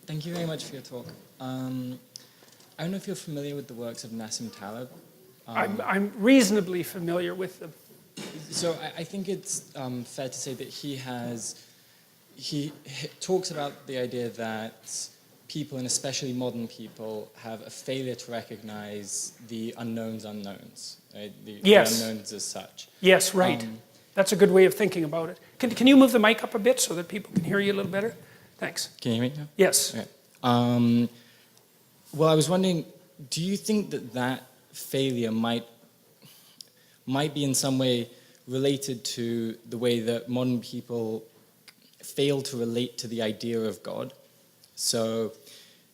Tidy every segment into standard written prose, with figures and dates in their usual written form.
Thank you very much for your talk. I don't know if you're familiar with the works of Nassim Taleb. I'm reasonably familiar with them. So I think it's fair to say that he talks about the idea that people, and especially modern people, have a failure to recognize the unknowns, right? The unknowns as such. Yes, right. That's a good way of thinking about it. Can you move the mic up a bit so that people can hear you a little better? Thanks. Can you hear me now? Yes. Okay. Well, I was wondering, do you think that failure might be in some way related to the way that modern people fail to relate to the idea of God? So,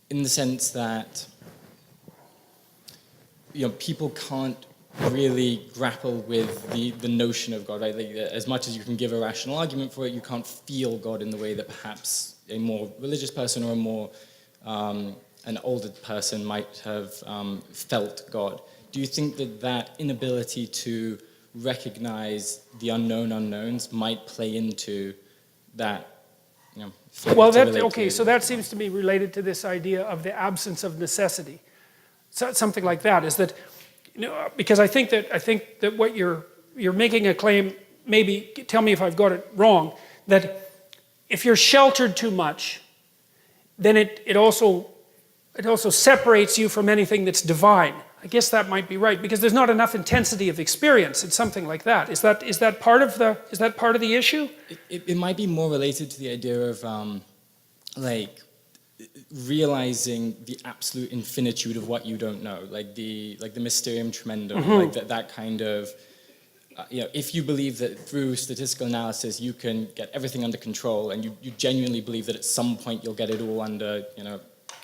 in the sense that people can't really grapple with the notion of God, right? Like, as much as you can give a rational argument for it, you can't feel God in the way that perhaps a more religious person or a more an older person might have felt God. Do you think that inability to recognize the unknown unknowns might play into that? Well, so that seems to me related to this idea of the absence of necessity. So, something like that is that, because I think that what you're making a claim, maybe tell me if I've got it wrong, that if you're sheltered too much, then it also separates you from anything that's divine. I guess that might be right, because there's not enough intensity of experience. It's something like that. Is that part of the issue? It might be more related to the idea of realizing the absolute infinitude of what you don't know, like the mysterium tremendum, like that kind of. If you believe that through statistical analysis you can get everything under control, and you genuinely believe that at some point you'll get it all under,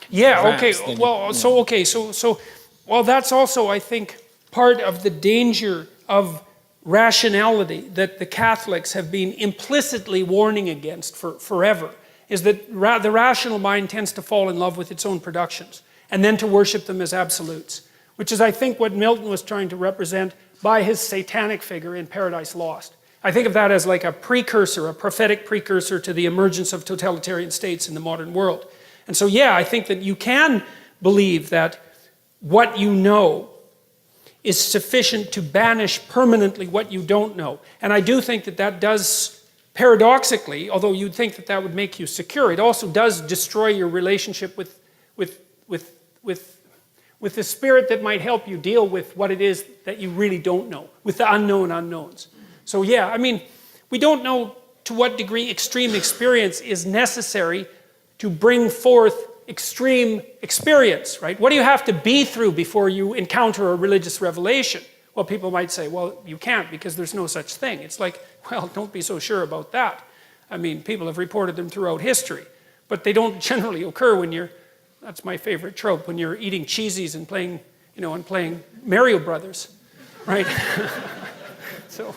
Yeah. wraps, Okay. Well. So. Well, that's also, I think, part of the danger of rationality that the Catholics have been implicitly warning against forever, is that the rational mind tends to fall in love with its own productions and then to worship them as absolutes, which is, I think, what Milton was trying to represent by his satanic figure in Paradise Lost. I think of that as like a precursor, a prophetic precursor to the emergence of totalitarian states in the modern world. And so, yeah, I think that you can believe that what you know is sufficient to banish permanently what you don't know. And I do think that does, paradoxically, although you'd think that would make you secure, it also does destroy your relationship with the spirit that might help you deal with what it is that you really don't know, with the unknown unknowns. So yeah, I mean, we don't know to what degree extreme experience is necessary to bring forth extreme experience, right? What do you have to be through before you encounter a religious revelation? Well, people might say, well, you can't because there's no such thing. It's like, well, don't be so sure about that. I mean, people have reported them throughout history, but they don't generally occur when that's my favorite trope, when you're eating cheesies and playing Mario Brothers, right? So.